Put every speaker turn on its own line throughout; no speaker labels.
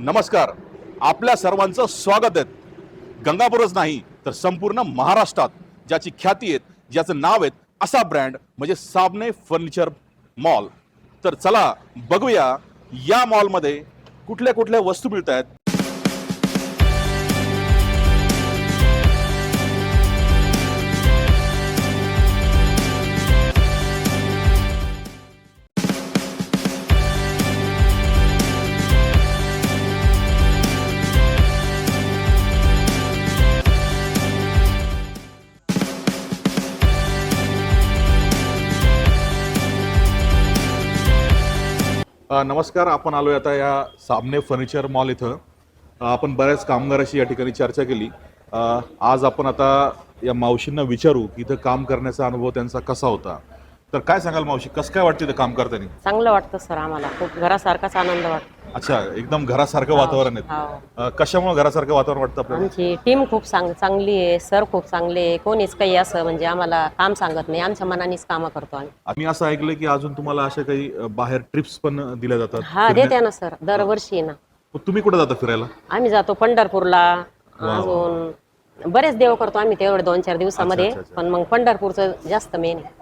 नमस्कार. आपल्या सर्वांचं स्वागत आहे. गंगापूरच नाही तर संपूर्ण महाराष्ट्रात ज्याची ख्याती आहे, ज्याचं नाव आहे, असा ब्रँड म्हणजे साबणे फर्निचर मॉल. तर चला बघूया या मॉलमध्ये कुठल्या कुठल्या वस्तू मिळत आहेत. नमस्कार. आपण आलोय आता या साबणे फर्निचर मॉल इथं. आपण बऱ्याच कामगाराशी या ठिकाणी चर्चा केली. आज आपण आता या मावशींना विचारू की इथं काम करण्याचा अनुभव त्यांचा कसा होता. तर काय सांगाल मावशी, कसं काय वाटतं इथं काम करताना?
चांगलं वाटतं सर, आम्हाला खूप घरासारखाच आनंद वाटतो.
अच्छा, एकदम घरासारखं वातावरण आहे. कशामुळे घरासारखं वातावरण वाटतं आपल्याला?
आमची टीम खूप चांगली आहे, सर खूप चांगले आहे. कोणीच काही असं म्हणजे आम्हाला काम सांगत नाही, आमच्या मनानेच कामं करतो आम्ही.
आम्ही असं ऐकलं की अजून तुम्हाला अशा काही बाहेर ट्रिप्स पण दिल्या जातात.
हा, देते ना सर, दरवर्षी ना.
तुम्ही कुठे जाता फिरायला?
आम्ही जातो पंढरपूरला, अजून बरेच देव करतो आम्ही तेवढे 2-4 दिवसामध्ये. पण मग पंढरपूरचं जास्त मेन आहे.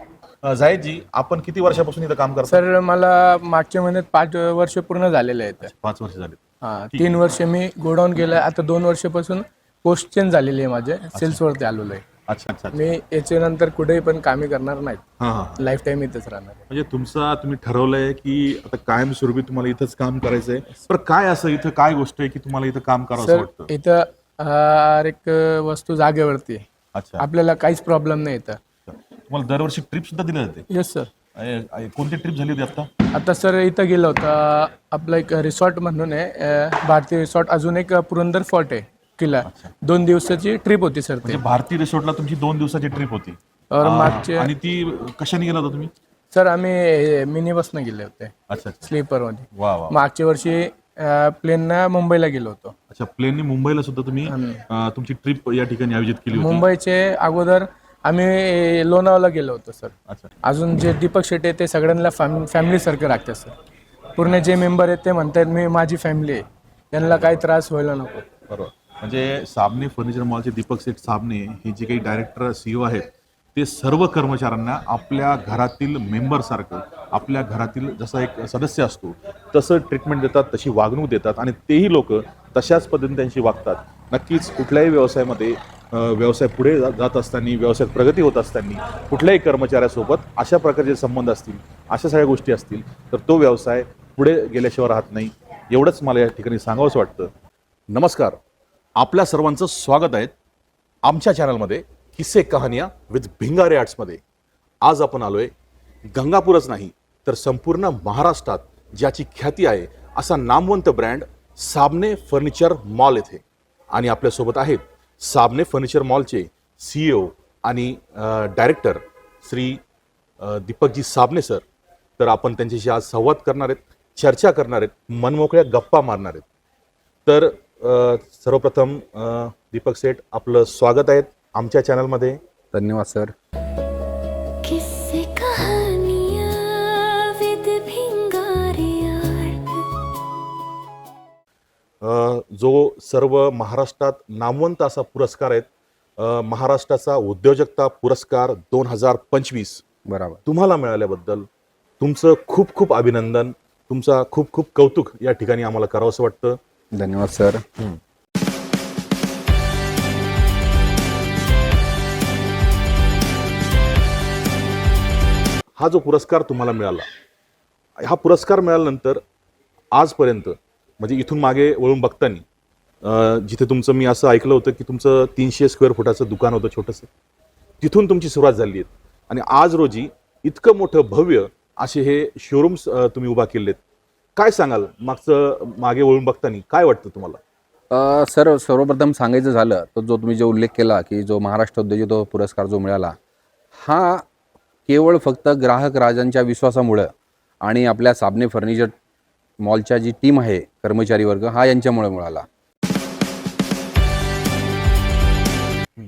जाहीदजी, आपण किती वर्षापासून इथं काम करता?
सर, मला मागच्या महिन्यात 5 वर्ष पूर्ण झालेले आहेत.
5 वर्ष झाले.
हा, 3 वर्ष मी गोडाऊन गेलं. आता 2 वर्षापासून पोस्ट चेंज झालेली आहे, माझे सेल्स वरती आलेलो आहे.
अच्छा अच्छा.
मी याच्यानंतर कुठेही पण कामे करणार नाहीत,
हा हा.
लाईफ टाईम इथंच राहणार आहे.
म्हणजे तुम्ही ठरवलंय की आता कायमस्वरूपी तुम्हाला इथंच काम करायचंय. पण काय असं इथं काय गोष्ट आहे की तुम्हाला इथं काम करावं असं
सर,
वाटतं?
इथं हर एक वस्तू जागेवरती आहे.
अच्छा.
आपल्याला काहीच प्रॉब्लेम नाही इथं.
तुम्हाला दरवर्षी ट्रिप सुद्धा दिल्या जाते?
Yes sir.
कोणती ट्रिप झाली होती आता?
आता सर इथं गेलो होतं, आपलं एक रिसॉर्ट म्हणून आहे, भारतीय रिसॉर्ट. अजून एक पुरंदर फोर्ट आहे, किल्ला. 2 दिवसाची ट्रिप होती सर. ते
म्हणजे भारतीय रिसॉर्टला तुमची 2 दिवसाची ट्रिप होती.
मागचे
आणि ती कशाने गेला होता तुम्ही?
सर, आम्ही मिनी बसनं गेले होते,
अच्छा अच्छा.
स्लीपर मध्ये.
वा वा.
मागच्या वर्षी प्लेननं मुंबईला गेलो होतो.
अच्छा, प्लेनने मुंबईला सुद्धा तुम्ही तुमची ट्रिप या ठिकाणी आयोजित केली होती?
मुंबईचे अगोदर आम्ही लोणावळा गेलो होतो सर.
अच्छा.
अजून जे दीपक शेट्टी आहे ते सगळ्यांना फॅमिली सारखं राखतात सर. पूर्ण जे मेंबर आहेत ते म्हणतात मी माझी फॅमिली आहे, त्यांना काही त्रास व्हायला नको.
बरोबर. म्हणजे साबणे फर्निचर मॉलचे दीपक शेठ साबणे हे जे काही डायरेक्टर CEO आहेत, ते सर्व कर्मचाऱ्यांना आपल्या घरातील मेंबर सारखं, आपल्या घरातील जसा एक सदस्य असतो तसं ट्रीटमेंट देतात, तशी वागणूक देतात आणि तेही लोक तशाच पद्धतीने त्यांची वागतात. नक्कीच कुठल्याही व्यवसायामध्ये व्यवसाय पुढे जात असताना, व्यवसायात प्रगती होत असताना कुठल्याही कर्मचाऱ्यासोबत अशा प्रकारचे संबंध असतील, अशा सगळ्या गोष्टी असतील तर तो व्यवसाय पुढे गेल्याशिवाय राहत नाही. एवढंच मला या ठिकाणी सांगावंसं वाटतं. नमस्कार. आपल्या सर्वांचं स्वागत आहे आमच्या चॅनलमध्ये किस्से कहानिया विथ भिंगारे आर्ट्समध्ये. आज आपण आलोय गंगापूरच नाही तर संपूर्ण महाराष्ट्रात ज्याची ख्याती आहे असा नामवंत ब्रँड साबणे फर्निचर मॉल येथे. आणि आपल्यासोबत आहेत साबणे फर्निचर मॉलचे CEO आणि डायरेक्टर श्री दीपकजी साबणे सर. तर आपण त्यांच्याशी आज संवाद करणार आहेत, चर्चा करणार आहेत, मनमोकळ्या गप्पा मारणार आहेत. तर सर्वप्रथम दीपक सेठ, आपलं स्वागत आहे आमच्या चॅनलमध्ये.
धन्यवाद सर.
किस्से कहानियां विद भिंगारे आर्ट.
जो सर्व महाराष्ट्रात नामवंत असा पुरस्कार आहे, महाराष्ट्राचा उद्योजकता पुरस्कार 2025
बरोबर.
तुम्हाला मिळाल्याबद्दल तुमचं खूप खूप अभिनंदन, तुमचा खूप खूप कौतुक या ठिकाणी आम्हाला करावंसं वाटतं.
धन्यवाद सर.
हा जो पुरस्कार तुम्हाला मिळाला, हा पुरस्कार मिळाल्यानंतर आजपर्यंत म्हणजे इथून मागे वळून बघताना जिथे तुमचं, मी असं ऐकलं होतं की तुमचं 300 स्क्वेअर फुटाचं दुकान होतं छोटंसं, तिथून तुमची सुरुवात झाली आहे आणि आज रोजी इतकं मोठं भव्य असे हे शोरूम्स तुम्ही उभा केलेत. काय सांगाल मागे वळून बघताना काय वाटतं तुम्हाला?
सर, सर्वप्रथम सांगायचं झालं तर जो तुम्ही उल्लेख केला की जो महाराष्ट्र उद्योजक पुरस्कार जो मिळाला, हा केवळ फक्त ग्राहक राजांच्या विश्वासामुळं आणि आपल्या साबणे फर्निचर मॉलच्या जी टीम आहे, कर्मचारी वर्ग, हा यांच्यामुळे मिळाला.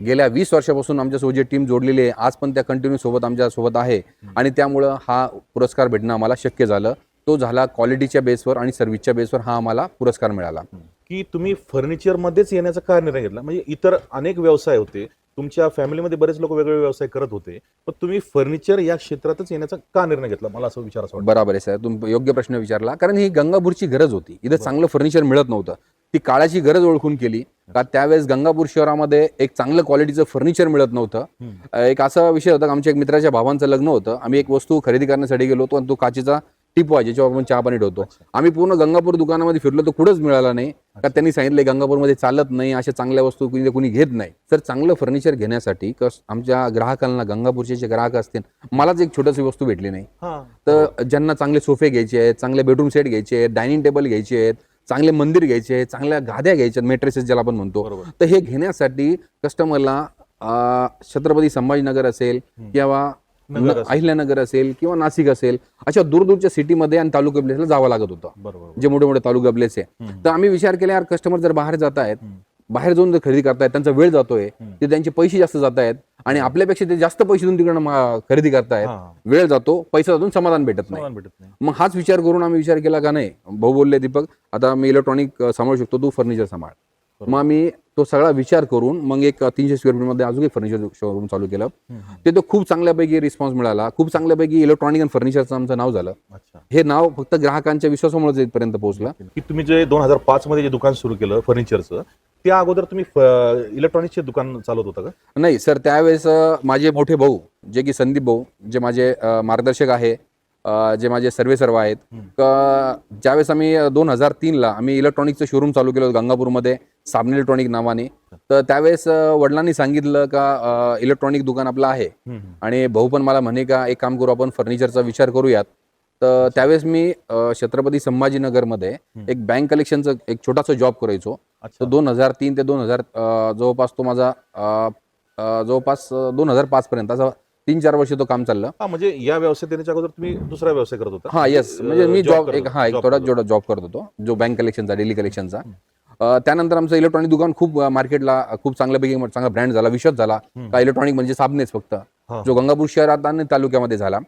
गेल्या 20 वर्षापासून आमच्यासोबत जी टीम जोडलेली आहे, आज पण त्या कंटिन्यू सोबत आमच्या सोबत आहे आणि त्यामुळं हा पुरस्कार भेटणं आम्हाला शक्य झालं. तो झाला क्वालिटीच्या बेसवर आणि सर्व्हिसच्या बेसवर हा आम्हाला पुरस्कार मिळाला.
की तुम्ही फर्निचरमध्येच येण्याचा का निर्णय घेतला? म्हणजे इतर अनेक व्यवसाय होते, तुमच्या फॅमिलीमध्ये बरेच लोक वेगवेगळे व्यवसाय करत होते, पण तुम्ही फर्निचर या क्षेत्रातच येण्याचा का निर्णय घेतला? मला असं विचारायचं वाटतं.
बरोबर आहे सर, तुम्ही योग्य प्रश्न विचारला. कारण ही गंगापूरची गरज होती. इथं चांगलं फर्निचर मिळत नव्हतं. ती काळाची गरज ओळखून केली का त्यावेळेस गंगापूर शहरामध्ये एक चांगलं क्वालिटीचं फर्निचर मिळत नव्हतं. एक असा विषय होता की आमच्या एक मित्राच्या भावांचं लग्न होतं. आम्ही एक वस्तू खरेदी करण्यासाठी गेलो होतो आणि तो काचेचा टिपो आहे ज्याच्यावर आपण चहा पाणी ठेवतो. आम्ही पूर्ण गंगापूर दुकानामध्ये फिरलो तर कुठंच मिळाला नाही. का त्यांनी सांगितलं गंगापूरमध्ये चालत नाही, अशा चांगल्या वस्तू कुणी घेत नाही. तर चांगलं फर्निचर घेण्यासाठी आमच्या ग्राहकांना, गंगापूरचे जे ग्राहक असतील, मलाच एक छोटीशी वस्तू भेटली नाही. तर ज्यांना चांगले सोफे घ्यायचे आहेत, चांगले बेडरूम सेट घ्यायचे आहेत, डायनिंग टेबल घ्यायचे आहेत, चांगले मंदिर घ्यायचे आहेत, चांगल्या गाद्या घ्यायच्या, मेट्रेसेस ज्याला आपण म्हणतो, तर हे घेण्यासाठी कस्टमरला छत्रपती संभाजीनगर असेल किंवा अहिल्यानगर असेल किंवा नाशिक असेल, अशा दूरदूरच्या सिटीमध्ये आणि तालुका प्लेसला जावं लागत होतं, जे मोठे मोठे तालुका प्लेस आहे. तर आम्ही विचार केला, यार कस्टमर जर बाहेर जात आहेत, बाहेर जाऊन जर खरेदी करतायत, त्यांचा वेळ जातोय, ते त्यांचे पैसे जास्त जात आहेत आणि आपल्यापेक्षा ते जास्त पैसे देऊन तिकडनं खरेदी करतायत, वेळ जातो, पैसा जातो, समाधान भेटत नाही. मग हाच विचार करून आम्ही विचार केला का नाही, भाऊ बोलले दीपक आता मी इलेक्ट्रॉनिक सांभाळू शकतो, तू फर्निचर सांभाळ. मग आम्ही तो सगळा विचार करून मग एक 300 स्क्वेअर फीट मध्ये अजून एक फर्निचर शोरूम चालू केलं. ते तो खूप चांगल्यापैकी रिस्पॉन्स मिळाला, खूप चांगल्यापैकी इलेक्ट्रॉनिक आणि फर्निचरचं आमचं नाव झालं. हे नाव फक्त ग्राहकांच्या विश्वासामुळे इथपर्यंत पोहोचलं.
की तुम्ही जे 2005 मध्ये जे दुकान सुरू केलं फर्निचरचं, त्या अगोदर तुम्ही इलेक्ट्रॉनिकचे दुकान चालवत होता का?
नाही सर, त्यावेळेस माझे मोठे भाऊ जे की संदीप भाऊ, जे माझे मार्गदर्शक आहे, जे माझे सर्व आहेत, ज्यावेळेस आम्ही 2003ला आम्ही इलेक्ट्रॉनिकचं शोरूम चालू केलं गंगापूरमध्ये साबण इलेक्ट्रॉनिक नावाने. तर त्यावेळेस वडिलांनी सांगितलं का इलेक्ट्रॉनिक दुकान आपलं आहे आणि भाऊ पण मला म्हणे का एक काम करू, आपण फर्निचरचा विचार करूयात. तर त्यावेळेस मी छत्रपती संभाजीनगरमध्ये एक बँक कलेक्शनचं एक छोटासा जॉब करायचो. तर 2003 ते 2000 जवळपास तो माझा जवळपास 2005 पर्यंत असं 3-4 वर्ष तो काम चाललं.
म्हणजे या व्यवसायात येण्याच्या अगोदर तुम्ही दुसरा व्यवसाय करत होता?
हा, येस, म्हणजे मी जॉब एक थोडा जॉब करत होतो, जो बँक कलेक्शनचा, डेली कलेक्शनचा. त्यानंतर आमचं इलेक्ट्रॉनिक दुकान खूप मार्केटला खूप चांगल्यापैकी चांगला ब्रँड झाला, विश्वास झाला का इलेक्ट्रॉनिक म्हणजे साबणेच फक्त, जो गंगापूर शहरात आणि तालुक्यामध्ये झाला.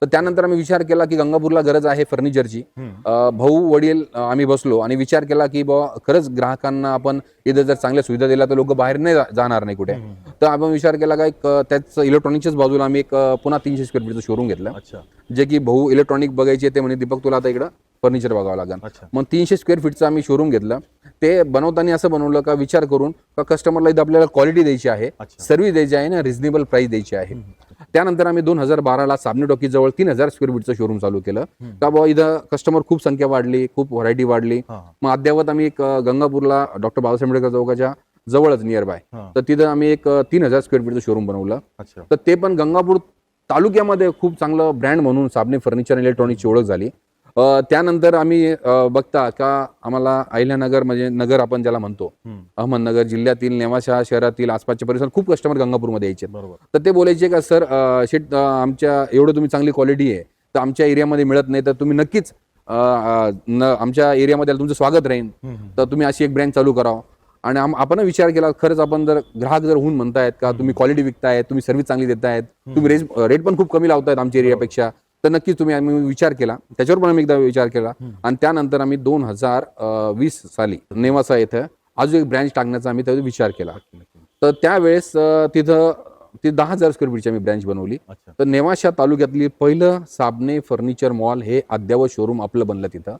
तर त्यानंतर आम्ही विचार केला की गंगापूरला गरज आहे फर्निचरची. भाऊ वडील आम्ही बसलो आणि विचार केला की बाबा खरंच ग्राहकांना आपण इथं जर चांगल्या सुविधा दिल्या तर लोक बाहेर नाही जाणार नाही कुठे. तर आपण विचार केला का एक त्याच इलेक्ट्रॉनिकच्याच बाजूला आम्ही एक पुन्हा 300 स्क्वेअर फीटचं शोरूम घेतलं. जे की भाऊ इलेक्ट्रॉनिक बघायचे, ते म्हणे दीपक तुला आता इकडं फर्निचर बघावं लागेल. मग 300 स्क्वेअर फीटचं आम्ही शोरूम घेतलं. ते बनवताना असं बनवलं का विचार करून का कस्टमरला इथं आपल्याला क्वालिटी द्यायची आहे, सर्व्हिस द्यायची आहे ना, रिझनेबल प्राइस द्यायची आहे. त्यानंतर आम्ही 2012ला साबणे टॉकी जवळ 3000 स्क्वेअर फीटचं शोरूम चालू केलं. का बाबा इथं कस्टमर खूप संख्या वाढली, खूप व्हरायटी वाढली. मग अद्यावत आम्ही एक गंगापूरला डॉक्टर बाबासाहेब आंबेडकर चौकाच्या जवळच नियर बाय, तर तिथं आम्ही एक 3000 स्क्वेअर फीटचं शोरूम बनवलं. तर ते पण गंगापूर तालुक्यामध्ये खूप चांगलं ब्रँड म्हणून साबणे फर्निचर इलेक्ट्रॉनिकची ओळख झाली. त्यानंतर आम्ही बघता का आम्हाला अहिल्यानगर म्हणजे नगर आपण ज्याला म्हणतो, अहमदनगर जिल्ह्यातील नेवासा शहरातील आसपासच्या परिसरात खूप कस्टमर गंगापूरमध्ये यायचे. तर ते बोलायचे का सर शेट आमच्या एवढं तुम्ही चांगली क्वालिटी आहे तर आमच्या एरियामध्ये मिळत नाही, तर तुम्ही नक्कीच आमच्या एरियामध्ये तुमचं स्वागत राहील, तर तुम्ही अशी एक ब्रँच चालू करावं. आणि आपण विचार केला खरंच आपण जर ग्राहक जर होऊन म्हणतायत का तुम्ही क्वालिटी विकतायत, तुम्ही सर्व्हिस चांगली देतायत, तुम्ही रेट पण खूप कमी लावतायत आमच्या एरियापेक्षा, तर नक्कीच आम्ही विचार केला. त्याच्यावर पण आम्ही एकदा विचार केला आणि त्यानंतर आम्ही 2020 साली नेवासा इथं अजून एक ब्रँच टाकण्याचा आम्ही त्याचा विचार केला. तर त्यावेळेस तिथं 10,000 स्क्वेअर फीटची आम्ही ब्रँच बनवली. तर नेवासा तालुक्यातली पहिलं साबणे फर्निचर मॉल हे अद्यावत शोरूम आपलं बनलं तिथं.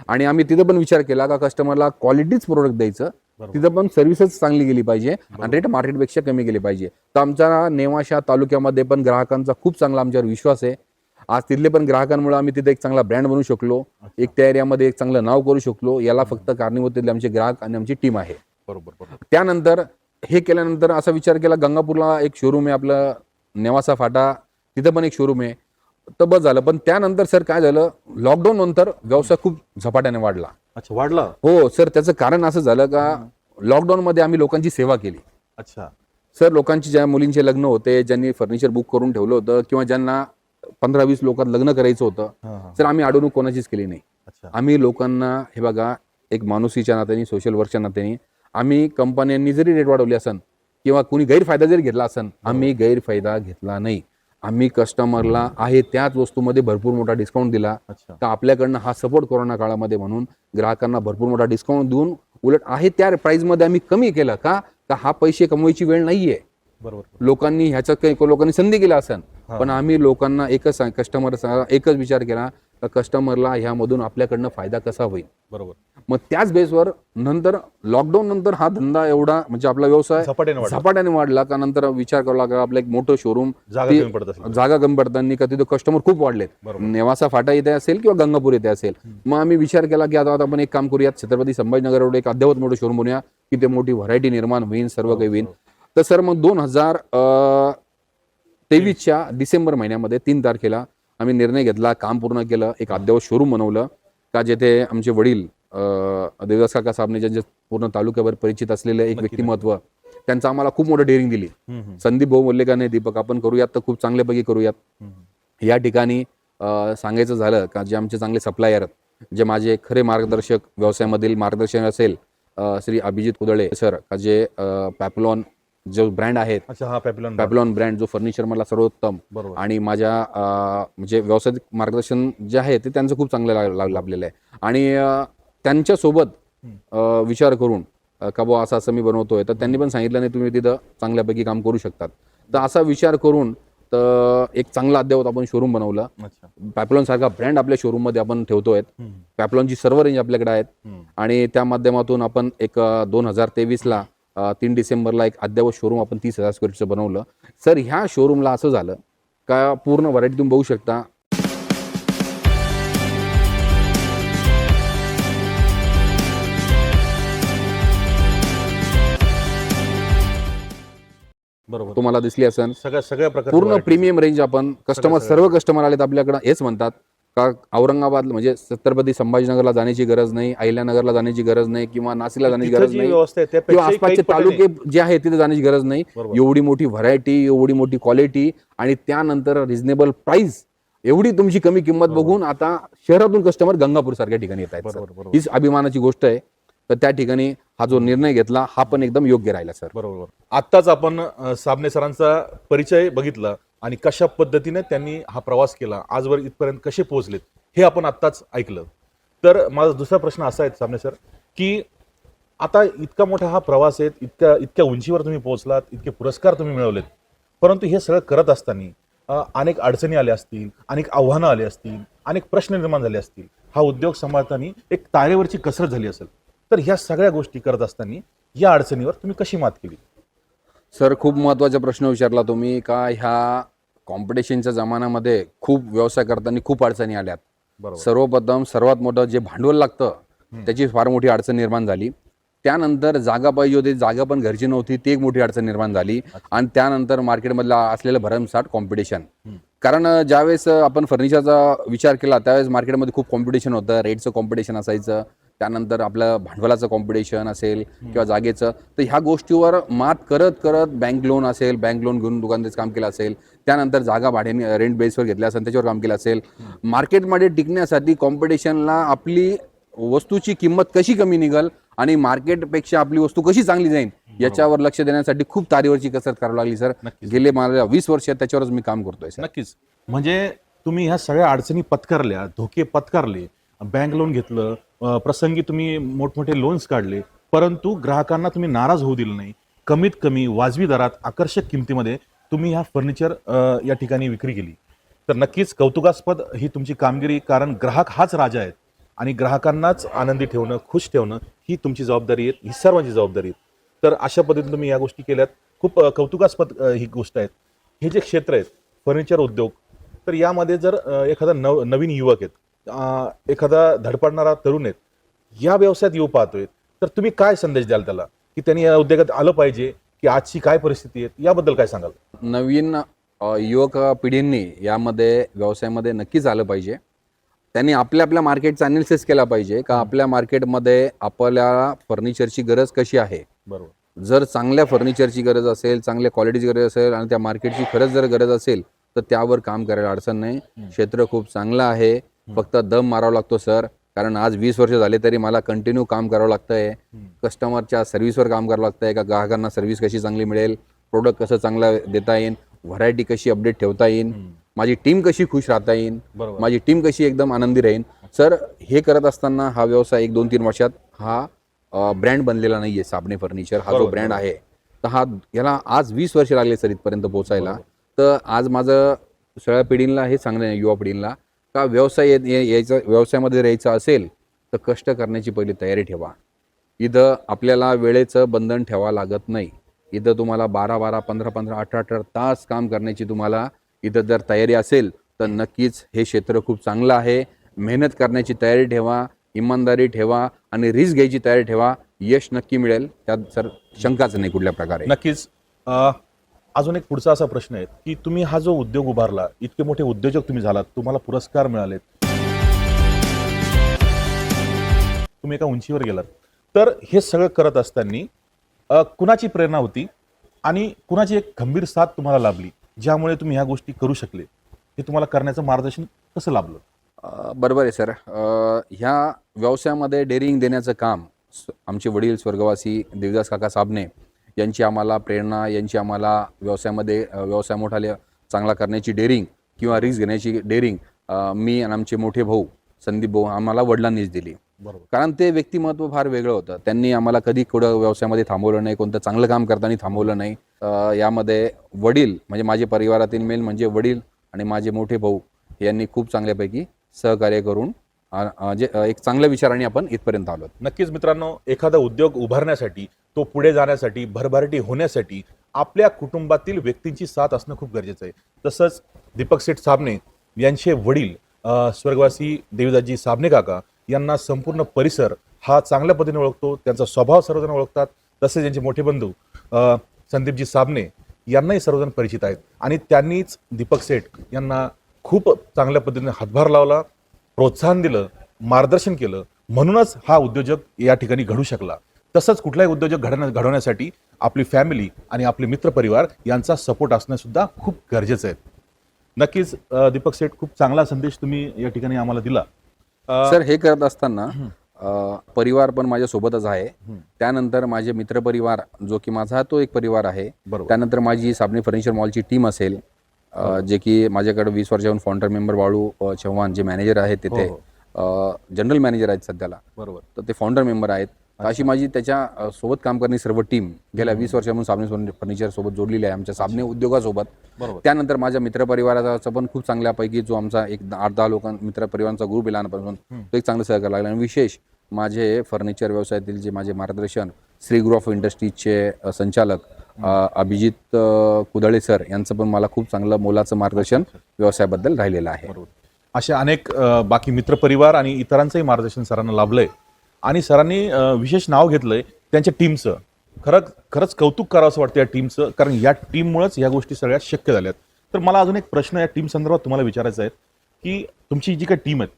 आणि आम्ही तिथं पण विचार केला का कस्टमरला क्वालिटीच प्रोडक्ट द्यायचं, तिथं पण सर्व्हिसच चांगली गेली पाहिजे आणि रेट मार्केटपेक्षा कमी गेली पाहिजे. तर आमच्या नेवासा तालुक्यामध्ये पण ग्राहकांचा खूप चांगला आमच्यावर विश्वास आहे. आज तिथले पण ग्राहकांमुळे आम्ही तिथे एक चांगला ब्रँड बनवू शकलो, एक त्या एरियामध्ये एक चांगलं नाव करू शकलो. याला फक्त कारणीभूत तिथले आमचे ग्राहक आणि आमची टीम आहे. त्यानंतर हे केल्यानंतर असा विचार केला गंगापूरला एक शोरूम आहे आपलं नेवासा फाटा, तिथं पण एक शोरूम आहे, तर बस झालं. पण त्यानंतर सर काय झालं, लॉकडाऊन नंतर व्यवसाय खूप झपाट्याने वाढला.
वाढला?
हो सर, त्याचं कारण असं झालं का लॉकडाऊन मध्ये आम्ही लोकांची सेवा केली. सर, लोकांची ज्या मुलींचे लग्न होते, ज्यांनी फर्निचर बुक करून ठेवलं होतं किंवा ज्यांना 15-20 लोकात लग्न करायचं होतं, तर आम्ही अडवणूक कोणाचीच केली नाही. आम्ही लोकांना हे बघा एक माणुसीच्या नात्याने, सोशल वर्कच्या नात्याने, आम्ही कंपन्यांनी जरी रेट वाढवली असन किंवा कोणी गैरफायदा जरी घेतला असन, आम्ही गैरफायदा घेतला नाही. आम्ही कस्टमरला आहे त्याच वस्तूमध्ये भरपूर मोठा डिस्काउंट दिला.
अच्छा.
तर आपल्याकडनं हा सपोर्ट कोरोना काळामध्ये म्हणून ग्राहकांना भरपूर मोठा डिस्काउंट देऊन उलट आहे त्या प्राइसमध्ये आम्ही कमी केलं का हा पैसे कमवायची वेळ नाहीये.
बरोबर.
लोकांनी ह्याच्यात काही लोकांनी संधी केला असेल, पण आम्ही लोकांना एकच एकच विचार केला का कस्टमरला ह्यामधून आपल्याकडनं फायदा कसा होईल.
बरोबर.
मग त्याच बेसवर नंतर लॉकडाऊन नंतर हा धंदा एवढा म्हणजे आपला व्यवसाय झपाट्याने वाढला का नंतर विचार करावा लागला आपलं एक मोठं शोरूम जागा कमी पडताना का तिथे कस्टमर खूप वाढलेत. नेवासा फाटा येथे असेल किंवा गंगापूर येथे असेल. मग आम्ही विचार केला की आता आपण एक काम करूयात, छत्रपती संभाजीनगर रोड एक अद्यावत मोठं शोरूम बनवूया की ते मोठी व्हरायटी निर्माण होईल, सर्व काही होईल. तर सर मग 2023च्या डिसेंबर महिन्यामध्ये 3 तारखेला आम्ही निर्णय घेतला, काम पूर्ण केलं, एक अद्यावत शोरूम बनवलं का जेथे आमचे वडील देवदास काका साबणे ज्यांचे पूर्ण तालुक्यावर परिचित असलेले एक व्यक्तिमत्व, त्यांचं आम्हाला खूप मोठं डेअरिंग दिली. संदीप भाऊ बोलले का नाही दीपक आपण करूयात तर खूप चांगल्यापैकी करूयात. या ठिकाणी सांगायचं झालं का जे आमचे चांगले सप्लायर जे माझे खरे मार्गदर्शक व्यवसायामधील मार्गदर्शन असेल श्री अभिजित कुदळे सर का जे पॅपलॉन जो ब्रँड आहेत, पॅपलॉन ब्रँड जो फर्निचर मला सर्वोत्तम आणि माझ्या म्हणजे व्यावसायिक मार्गदर्शन जे आहे ते त्यांचं खूप चांगलं लाभलेलं आहे. आणि त्यांच्यासोबत विचार करून का बुवा असं मी बनवतोय तर त्यांनी पण सांगितलं नाही तुम्ही तिथं चांगल्यापैकी काम करू शकतात. तर असा विचार करून तर एक चांगला अद्यावत आपण शोरूम बनवलं. पॅपलॉन सारखा ब्रँड आपल्या शोरूम मध्ये आपण ठेवतोय. पॅपलॉनची सर्व रेंज आपल्याकडे आहेत आणि त्या माध्यमातून आपण एक 2023ला 3 डिसेंबरला एक अद्यावत शोरूम आपण 30,000 स्क्वेअर फीटचं बनवलं. सर ह्या शोरूमला असं झालं का पूर्ण व्हरायटी तुम्ही बघू शकता.
बरोबर.
तुम्हाला दिसली असेल
सगळ्या
पूर्ण प्रीमियम रेंज आपण सर्व कस्टमर आलेत आपल्याकडे हेच म्हणतात का औरंगाबाद म्हणजे छत्रपती संभाजीनगरला जाण्याची गरज नाही, अहिल्यानगरला जाण्याची गरज नाही किंवा नाशिकला जाण्याची गरज नाही किंवा आसपासचे तालुके जे आहेत तिथे जाण्याची गरज नाही. एवढी मोठी व्हरायटी, एवढी मोठी क्वालिटी आणि त्यानंतर रिझनेबल प्राइस, एवढी तुमची कमी किंमत बघून आता शहरातून कस्टमर गंगापूर सारख्या ठिकाणी येत आहेत. हीच अभिमानाची गोष्ट आहे. तर त्या ठिकाणी हा जो निर्णय घेतला हा पण एकदम योग्य राहिला सर.
बरोबर. आत्ताच आपण साबणे सरांचा परिचय बघितला आणि कशा पद्धतीने त्यांनी हा प्रवास केला, आजवर इथपर्यंत कसे पोहोचलेत हे आपण आत्ताच ऐकलं. तर माझा दुसरा प्रश्न असा आहे साबणे सर की आता इतका मोठा हा प्रवास आहे, इतक्या उंचीवर तुम्ही पोहोचलात, इतके पुरस्कार तुम्ही मिळवलेत, परंतु हे सगळं करत असताना अनेक अडचणी आल्या असतील, अनेक आव्हानं आली असतील, अनेक प्रश्न निर्माण झाले असतील, हा उद्योग सांभाळताना एक तारेवरची कसरत झाली असेल. तर ह्या सगळ्या गोष्टी करत असताना या अडचणीवर तुम्ही कशी मात केली?
सर खूप महत्त्वाचा प्रश्न विचारला तुम्ही का ह्या कॉम्पिटिशनच्या जमान्यामध्ये खूप व्यवसाय करताना खूप अडचणी आल्यात. सर्वप्रथम सर्वात मोठं जे भांडवल लागतं त्याची फार मोठी अडचण निर्माण झाली. त्यानंतर जागा पाहिजे होती, जागा पण घरची नव्हती, ती एक मोठी अडचण निर्माण झाली. आणि त्यानंतर मार्केटमधला असलेलं भरमसाठ कॉम्पिटिशन. कारण ज्यावेळेस आपण फर्निचरचा विचार केला त्यावेळेस मार्केटमध्ये खूप कॉम्पिटिशन होतं, रेटचं कॉम्पिटिशन असायचं, त्यानंतर आपलं भांडवलाचं कॉम्पिटिशन असेल किंवा जागेचं. तर ह्या गोष्टीवर मात करत करत बँक लोन असेल, बँक लोन घेऊन दुकानदारीचं काम केलं असेल, त्यानंतर जागा भाड्याने रेंट बेसवर घेतल्या असेल त्याच्यावर काम केलं असेल. मार्केटमध्ये टिकण्यासाठी कॉम्पिटिशनला आपली वस्तूची किंमत कशी कमी निघल आणि मार्केटपेक्षा आपली वस्तू कशी चांगली जाईल याच्यावर लक्ष देण्यासाठी खूप तारेवरची कसरत करावी लागली सर. गेले मला 20 वर्ष त्याच्यावरच मी काम करतोय सर.
नक्कीच. म्हणजे तुम्ही ह्या सगळ्या अडचणी पत्करल्या, धोके पत्करले, बँक लोन घेतलं, प्रसंगी तुम्ही मोठमोठे लोन्स काढले, परंतु ग्राहकांना तुम्ही नाराज होऊ दिलं नाही. कमीत कमी वाजवी दरात आकर्षक किमतीमध्ये तुम्ही ह्या फर्निचर या ठिकाणी विक्री केली. तर नक्कीच कौतुकास्पद ही तुमची कामगिरी, कारण ग्राहक हाच राजा आहे आणि ग्राहकांनाच आनंदी ठेवणं, खुश ठेवणं ही तुमची जबाबदारी आहे, ही सर्वांची जबाबदारी आहे. तर अशा पद्धतीने तुम्ही या गोष्टी केल्यात, खूप कौतुकास्पद ही गोष्ट आहे. हे जे क्षेत्र आहेत फर्निचर उद्योग, तर यामध्ये जर एखादा नवीन युवक आहेत, एखादा धडपडणारा तरुण आहेत, या व्यवसायात येऊ पाहतोय, तर तुम्ही काय संदेश द्याल त्याला की त्यांनी या उद्योगात आलं पाहिजे की आजची काय परिस्थिती आहे याबद्दल काय सांगाल?
नवीन युवक पिढींनी यामध्ये व्यवसायामध्ये नक्कीच आलं पाहिजे. त्यांनी आपल्या मार्केटचा अनालिसिस केला पाहिजे का आपल्या मार्केटमध्ये आपल्याला फर्निचरची गरज कशी आहे.
बरोबर.
जर चांगल्या फर्निचरची गरज असेल, चांगल्या क्वालिटीची गरज असेल आणि त्या मार्केटची खरंच जर गरज असेल तर त्यावर काम करायला अडचण नाही. क्षेत्र खूप चांगलं आहे, फक्त दम मारावा लागतो सर. कारण आज 20 वर्ष झाले तरी मला कंटिन्यू काम करावं लागतंय. कस्टमरच्या सर्व्हिसवर काम करावं लागतंय का ग्राहकांना सर्व्हिस कशी चांगली मिळेल, प्रोडक्ट कसं चांगलं देता येईल. व्हरायटी कशी अपडेट ठेवता येईल, माझी टीम कशी खुश राहता येईल,
बरोबर.
माझी टीम कशी एकदम आनंदी राहील. सर हे करत असताना हा व्यवसाय 1-2-3 वर्षात हा ब्रँड बनलेला नाहीये. साबणे फर्निचर हा जो
बरोबर,
ब्रँड आहे, तर याला आज 20 वर्ष लागले सर इथपर्यंत पोहोचायला. तर आज माझं सगळ्या पिढीला हे सांगणं आहे, युवा पिढीला, का व्यवसायामध्ये राहायचं असेल तर कष्ट करण्याची पहिली तयारी ठेवा. इथं आपल्याला वेळेचं बंधन ठेवावं लागत नाही. इथं तुम्हाला 12-12, 15-15, 18-18 तास काम करण्याची तुम्हाला इथं जर तयारी असेल तर नक्कीच हे क्षेत्र खूप चांगलं आहे. मेहनत करण्याची तयारी ठेवा, इमानदारी ठेवा आणि रिस्क घ्यायची तयारी ठेवा. यश नक्की मिळेल, त्यात सर शंकाच नाही कुठल्या प्रकारे.
नक्कीच. अजून एक पुढचा असा प्रश्न आहे की तुम्ही हा जो उद्योग उभारला, इतके मोठे उद्योजक तुम्ही झालात, तुम्हाला पुरस्कार मिळालेत, तुम्ही एका उंचीवर गेलात, तर हे सगळं करत असताना कुणाची प्रेरणा होती आणि कुणाची एक खंबीर साथ तुम्हाला लाभली ज्यामुळे तुम्ही ह्या गोष्टी करू शकले? हे तुम्हाला करण्याचं मार्गदर्शन कसं लाभलं?
बरोबर आहे सर. ह्या व्यवसायामध्ये डेअरिंग देण्याचं काम आमचे वडील स्वर्गवासी देवदास काका साबणे यांची आम्हाला प्रेरणा, यांची आम्हाला व्यवसाय मोठा चांगला करण्याची डेअरिंग किंवा रिस्क घेण्याची डेअरिंग मी आणि आमचे मोठे भाऊ संदीप भाऊ आम्हाला वडिलांनीच दिली.
बरोबर.
कारण ते व्यक्तिमत्व फार वेगळं होतं. त्यांनी आम्हाला कधी कुठं व्यवसायामध्ये थांबवलं नाही, कोणतं चांगलं काम करताना थांबवलं नाही. यामध्ये वडील म्हणजे माझे परिवारातील मेन म्हणजे वडील आणि माझे मोठे भाऊ यांनी खूप चांगल्यापैकी सहकार्य करून एक चांगल्या विचाराने आपण इथपर्यंत आलो.
नक्कीच मित्रांनो, एखादा उद्योग उभारण्यासाठी, तो पुढे जाण्यासाठी, भरभराटी होण्यासाठी आपल्या कुटुंबातील व्यक्तींची साथ असणं खूप गरजेचं आहे. तसंच दीपक शेठ साबणे यांचे वडील स्वर्गवासी देवीदासजी साबणे काका यांना संपूर्ण परिसर हा चांगल्या पद्धतीने ओळखतो, त्यांचा स्वभाव सर्वजण ओळखतात. तसेच त्यांचे मोठे बंधू संदीपजी साबणे यांनाही सर्वजण परिचित आहेत आणि त्यांनीच दीपक शेठ यांना खूप चांगल्या पद्धतीने हातभार लावला, प्रोत्साहन दिलं, मार्गदर्शन केलं. म्हणूनच हा उद्योजक या ठिकाणी घडू शकला. तसंच कुठलाही उद्योजक घडवण्यासाठी आपली फॅमिली आणि आपले मित्रपरिवार यांचा सपोर्ट असणं सुद्धा खूप गरजेचं आहे. नक्कीच दीपक शेठ, खूप चांगला संदेश तुम्ही या ठिकाणी आम्हाला दिला.
सर हे करत असताना परिवार पण माझ्या सोबतच आहे. त्यानंतर माझे मित्रपरिवार जो की माझा तो एक परिवार आहे.
बरोबर.
त्यानंतर माझी साबणे फर्निचर मॉलची टीम असेल, जे की माझ्याकडे 20 वर्षाहून फाउंडर मेंबर बाळू चव्हाण जे मॅनेजर आहेत तिथे, जनरल मॅनेजर आहेत सध्याला.
बरोबर.
तर ते फाउंडर मेंबर आहेत. अशी माझी त्याच्या सोबत काम करणारी सर्व टीम गेल्या 20 वर्षांपासून साबणे फर्निचर सोबत जोडलेली आहे, आमच्या साबणे उद्योगासोबत.
बरोबर.
त्यानंतर माझ्या मित्रपरिवाराचा पण खूप चांगल्यापैकी जो आमचा एक 8-10 मित्रपरिवारांचा ग्रुप आहे लहानपासून, तो एक चांगलं सहकार्य लागला. आणि विशेष माझे फर्निचर व्यवसायातील जे माझे मार्गदर्शन श्री ग्रुप ऑफ इंडस्ट्रीजचे संचालक अभिजित कुदळे सर यांचं पण मला खूप चांगलं मोलाचं मार्गदर्शन व्यवसायाबद्दल राहिलेलं आहे.
बरोबर. अशा अनेक बाकी मित्रपरिवार आणि इतरांचंही मार्गदर्शन सरांना लाभलंय आणि सरांनी विशेष नाव घेतलंय त्यांच्या टीमचं. खरंच कौतुक करावं असं वाटतं या टीमचं, कारण या टीममुळेच या गोष्टी सगळ्या शक्य झाल्यात. तर मला अजून एक प्रश्न या टीम संदर्भात तुम्हाला विचारायचा आहे की तुमची जी काही टीम आहे,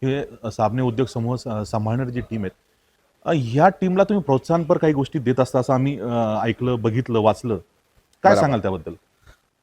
हे साबणे उद्योग समूह सांभाळणारी जी टीम आहेत, ह्या टीमला तुम्ही प्रोत्साहनपर काही गोष्टी देत असता असं आम्ही ऐकलं, बघितलं, वाचलं. काय सांगाल त्याबद्दल?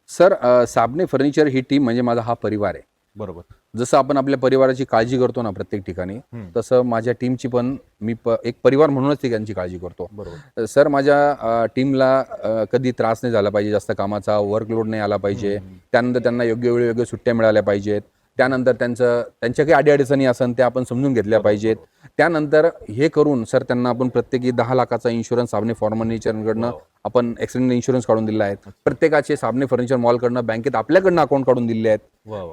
सर साबणे फर्निचर ही टीम म्हणजे माझा हा परिवार आहे.
बरोबर.
जसं आपण आपल्या परिवाराची काळजी करतो ना प्रत्येक ठिकाणी, तसं माझ्या टीमची पण मी एक परिवार म्हणूनच त्यांची काळजी करतो.
बरोबर.
सर माझ्या टीमला कधी त्रास नाही झाला पाहिजे, जास्त कामाचा वर्कलोड नाही आला पाहिजे. त्यानंतर त्यांना योग्य वेळी योग्य सुट्ट्या मिळाल्या पाहिजेत. त्यानंतर त्यांच्या काही अडीअडचणी असन त्या आपण समजून घेतल्या पाहिजेत. त्यानंतर हे करून सर त्यांना आपण प्रत्येकी 10 लाखाचा इन्शुरन्स साबणे फर्निचरकडनं आपण ॲक्सिडेंट इन्शुरन्स काढून दिला आहे. प्रत्येकाचे साबणे फर्निचर मॉलकडनं बँकेत आपल्याकडनं अकाउंट काढून दिले आहेत.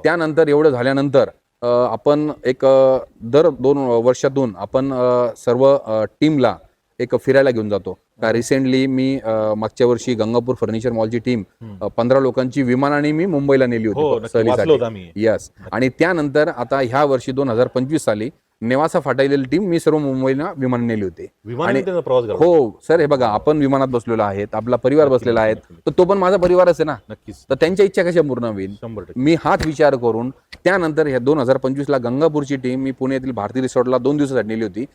त्यानंतर एवढं झाल्यानंतर आपण एक दर 2 वर्षातून आपण सर्व टीमला एक फिरायला घेऊन जातो. का रिसेंटली मी मागच्या वर्षी गंगापूर फर्निचर मॉलची टीम 15 लोकांची विमानाने मी मुंबईला नेली होती सहलीसाठी. यस. आणि त्यानंतर आता ह्या वर्षी 2025 साली नेवासा फाटायलेली टीम मी सर्व मुंबईला विमान नेली होती. हो सर, हे बघा आपण विमानात बसलेलो आहेत, आपला परिवार बसलेला आहे, तर तो पण माझा परिवारच आहे ना.
नक्कीच.
तर त्यांच्या इच्छा कशा पूर्ण होईल?
100%.
मी हाच विचार करून त्यानंतर ह्या 2025 ला गंगापूरची टीम मी पुण्यातील भारती रिसॉर्टला 2 दिवसासाठी नेली होती.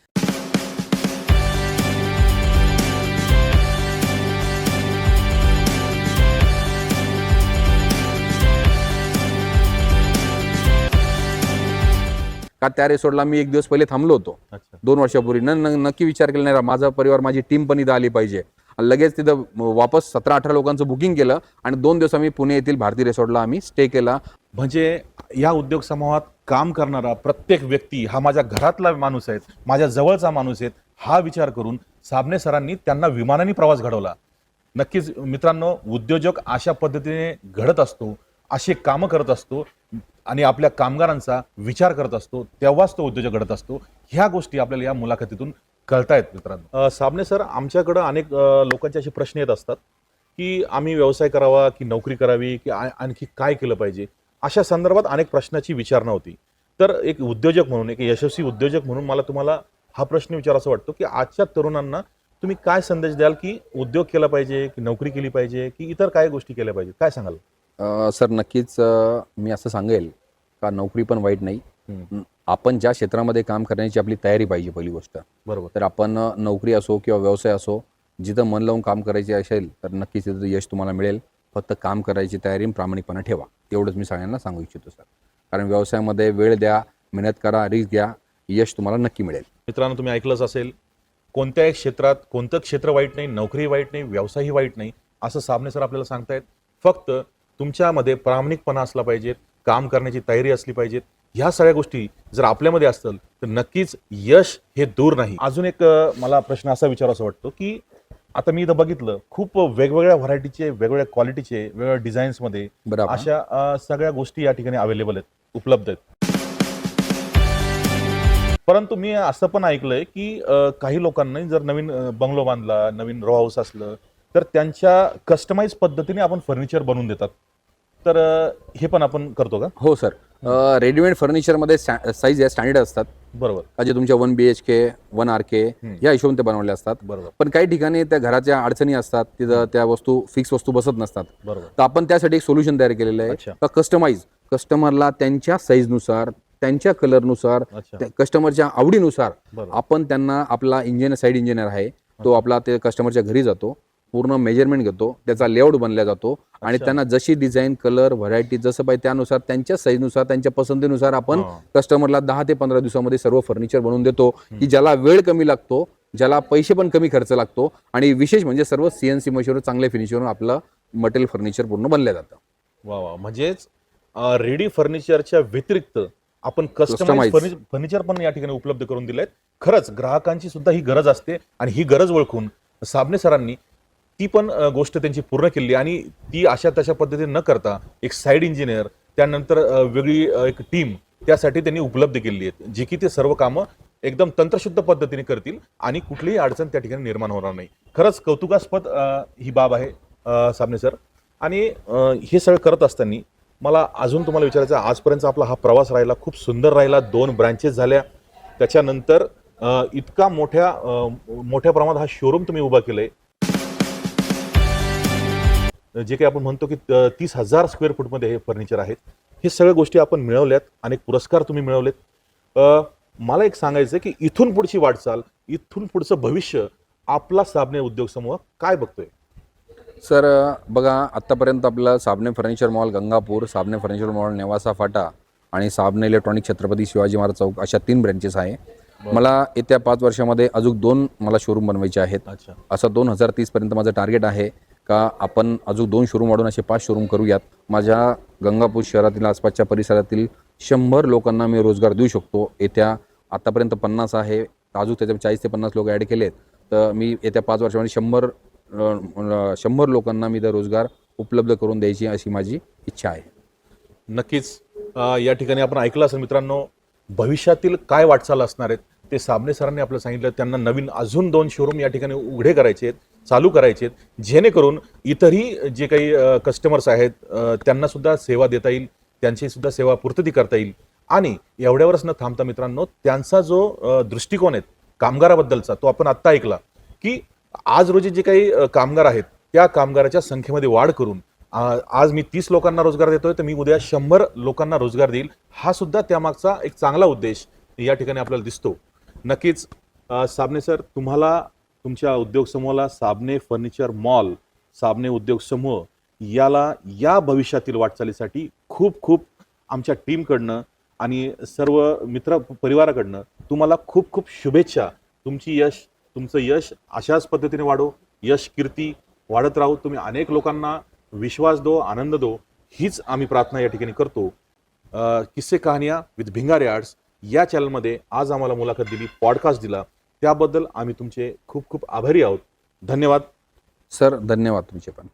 का त्या रिसॉर्टला मी 1 दिवस पहिले थांबलो होतो 2 वर्षापूर्वी. नक्की विचार केला नाही, माझा परिवार, माझी टीम पण इथं आली पाहिजे. आणि लगेच तिथं वापस 17-18 लोकांचं बुकिंग केलं आणि 2 दिवस आम्ही पुणे येथील भारती रिसॉर्टला आम्ही स्टे केला.
म्हणजे या उद्योग समूहात काम करणारा प्रत्येक व्यक्ती हा माझ्या घरातला माणूस आहे, माझ्या जवळचा माणूस आहे, हा विचार करून साबणे सरांनी त्यांना विमानाने प्रवास घडवला. नक्कीच मित्रांनो, उद्योजक अशा पद्धतीने घडत असतो, असे कामं करत असतो आणि आपल्या कामगारांचा विचार करत असतो, तेव्हाच तो उद्योजक घडत असतो. ह्या गोष्टी आपल्याला या मुलाखतीतून कळतायत मित्रांनो. साबणे सर, आमच्याकडं अनेक लोकांचे असे प्रश्न येत असतात की आम्ही व्यवसाय करावा की नोकरी करावी की आणखी काय केलं पाहिजे, अशा संदर्भात अनेक प्रश्नाची विचारणा होती. तर एक उद्योजक म्हणून, एक यशस्वी उद्योजक म्हणून मला तुम्हाला हा प्रश्न विचारायचा वाटतो की आजच्या तरुणांना तुम्ही काय संदेश द्याल की उद्योग केला पाहिजे की नोकरी केली पाहिजे की इतर काय गोष्टी केल्या पाहिजे, काय सांगाल?
सर नक्कीच मी असं सांगेल का नोकरी पण वाईट नाही. आपण ज्या क्षेत्रामध्ये काम करण्याची आपली तयारी पाहिजे पहिली गोष्ट.
बरोबर.
तर आपण नोकरी असो किंवा व्यवसाय असो, जिथं मन लावून काम करायचे असेल तर नक्कीच तिथं यश तुम्हाला मिळेल. फक्त काम करायची तयारी आणि प्रामाणिकपणा ठेवा, तेवढंच मी सगळ्यांना सांगू इच्छितो सर. कारण व्यवसायामध्ये वेळ द्या, मेहनत करा, रिस्क घ्या, यश तुम्हाला नक्की मिळेल.
मित्रांनो, तुम्ही ऐकलंच असेल, कोणत्याही क्षेत्रात कोणतं क्षेत्र वाईट नाही, नोकरी वाईट नाही, व्यवसायही वाईट नाही, असं साबणे सर आपल्याला सांगतायत. फक्त तुमच्यामध्ये प्रामाणिकपणा असला पाहिजे, काम करण्याची तयारी असली पाहिजे. ह्या सगळ्या गोष्टी जर आपल्यामध्ये असतील तर नक्कीच यश हे दूर नाही. अजून एक मला प्रश्न असा विचारायचा वाटतो की आता मी इथं बघितलं खूप वेगवेगळ्या व्हरायटीचे, वेगवेगळ्या क्वालिटीचे, वेगवेगळ्या डिझाईन्समध्ये
बरोबर.
अशा सगळ्या गोष्टी या ठिकाणी अवेलेबल आहेत, उपलब्ध आहेत. परंतु मी असं पण ऐकलंय की काही लोकांना जर नवीन बंगलो बांधला, नवीन रो हाऊस असलं तर त्यांच्या कस्टमाइज पद्धतीने आपण फर्निचर बनवून देतात. तर हे पण आपण करतो का?
हो सर. रेडीमेड फर्निचरमध्ये साईज या स्टँडर्ड असतात.
बरोबर.
जे तुमच्या 1 BHK 1 RK या हिशोबाने ते बनवले असतात.
बरोबर.
पण काही ठिकाणी त्या घराच्या अडचणी असतात, तिथं त्या वस्तू फिक्स वस्तू बसत नसतात.
बरोबर.
तर आपण त्यासाठी एक सोल्युशन तयार केलेलं आहे
अच्छा.
का कस्टमाइज कस्टमरला त्यांच्या साईजनुसार, त्यांच्या कलरनुसार,
अच्छा.
कस्टमरच्या आवडीनुसार
बरोबर.
आपण त्यांना आपला साईड इंजिनियर आहे तो आपला ते कस्टमरच्या घरी जातो, पूर्ण मेजरमेंट घेतो, त्याचा लेआउट बनला जातो आणि त्यांना जशी डिझाईन, कलर, व्हरायटी जसं पाहिजे त्यानुसार, त्यांच्या साईजनुसार, त्यांच्या पसंतीनुसार आपण कस्टमरला 10 ते 15 दिवसामध्ये सर्व फर्निचर बनवून देतो की ज्याला वेळ कमी लागतो, ज्याला पैसे पण कमी खर्च लागतो आणि विशेष म्हणजे सर्व CNC मशीनवर चांगल्या फिनिशिंगवर आपलं मटेरियल फर्निचर पूर्ण बनलं जातं.
वा वा, म्हणजेच रेडी फर्निचरच्या व्यतिरिक्त आपण कस्टमाइज फर्निचर पण या ठिकाणी उपलब्ध करून दिलेत. खरंच ग्राहकांची सुद्धा ही गरज असते आणि ही गरज ओळखून साबणे सरांनी ती पण गोष्ट त्यांची पूर्ण केली आणि ती अशा तशा पद्धतीने न करता एक साईड इंजिनियर, त्यानंतर वेगळी एक टीम त्यासाठी त्यांनी उपलब्ध केली आहे, जी की ते सर्व कामं एकदम तंत्रशुद्ध पद्धतीने करतील आणि कुठलीही अडचण त्या ठिकाणी निर्माण होणार नाही. खरंच कौतुकास्पद ही बाब आहे साबणे सर. आणि हे सगळं करत असताना मला अजून तुम्हाला विचारायचं, आजपर्यंत आपला हा प्रवास राहिला, खूप सुंदर राहिला, 2 ब्रँचेस झाल्या, त्याच्यानंतर इतका मोठ्या प्रमाणात हा शोरूम तुम्ही उभा केलाय, जे काही आपण म्हणतो की 30,000 स्क्वेअर फूटमध्ये हे फर्निचर आहेत. हे सगळ्या गोष्टी आपण मिळवल्यात, अनेक पुरस्कार तुम्ही मिळवलेत. मला एक सांगायचं की इथून पुढची वाटचाल, इथून पुढचं भविष्य आपला साबणे उद्योग समूह काय बघतोय?
सर बघा, आत्तापर्यंत आपलं Sabane furniture mall Gangapur, Sabane furniture mall Nevasa Phata आणि साबणे इलेक्ट्रॉनिक छत्रपती शिवाजी महाराज चौक अशा 3 ब्रँचेस आहे. मला येत्या 5 वर्षामध्ये अजून 2 मला शोरूम बनवायचे आहेत.
अच्छा.
असं 2030 पर्यंत माझं टार्गेट आहे का आपण अजून 2 शोरूम वाढून असे 5 शोरूम करूयात. माझ्या गंगापूर शहरातील आसपासच्या परिसरातील 100 लोकांना मी रोजगार देऊ शकतो. येत्या आतापर्यंत 50 आहे, अजून त्याच्या 40 ते 50 लोक ॲड केलेत, तर मी येत्या 5 वर्षामध्ये 100 लोकांना मी रोजगार उपलब्ध करून द्यायची अशी माझी इच्छा आहे.
नक्कीच या ठिकाणी आपण ऐकलं असेल मित्रांनो, भविष्यातील काय वाटचाल असणार आहेत ते साबणे सरांनी आपल्याला सांगितलं. त्यांना नवीन अजून 2 शोरूम या ठिकाणी उघडे करायचे आहेत, चालू करायचे आहेत, जेणेकरून इतरही जे काही कस्टमर्स आहेत त्यांना सुद्धा सेवा देता येईल, त्यांची सुद्धा सेवा पूर्तती करता येईल. आणि एवढ्यावरच न थांबता मित्रांनो, त्यांचा जो दृष्टिकोन आहे कामगाराबद्दलचा, तो आपण आत्ता ऐकला की आज रोजी जे काही कामगार आहेत त्या कामगाराच्या संख्येमध्ये वाढ करून आज मी 30 लोकांना रोजगार देतोय, तर मी उद्या 100 लोकांना रोजगार देईल. हा सुद्धा त्यामागचा एक चांगला उद्देश या ठिकाणी आपल्याला दिसतो. नक्कीच साबणे सर, तुम्हाला तुमच्या उद्योग समूहाला साबणे फर्निचर मॉल, साबणे उद्योग समूह याला या भविष्यातील वाटचालीसाठी खूप खूप आमच्या टीमकडनं आणि सर्व मित्र परिवाराकडनं तुम्हाला खूप खूप शुभेच्छा. तुमचं यश अशाच पद्धतीने वाढो यश कीर्ती वाढत राहू, तुम्ही अनेक लोकांना विश्वास दो, आनंद दो, हीच आम्ही प्रार्थना या ठिकाणी करतो. किस्से कहानिया विथ भिंगारे आर्ट्स या चॅनलमध्ये आज आम्हाला मुलाखत दिली, पॉडकास्ट दिला, त्याबद्दल आम्ही तुमचे खूप खूप आभारी आहोत. धन्यवाद
सर. धन्यवाद तुमचे पण.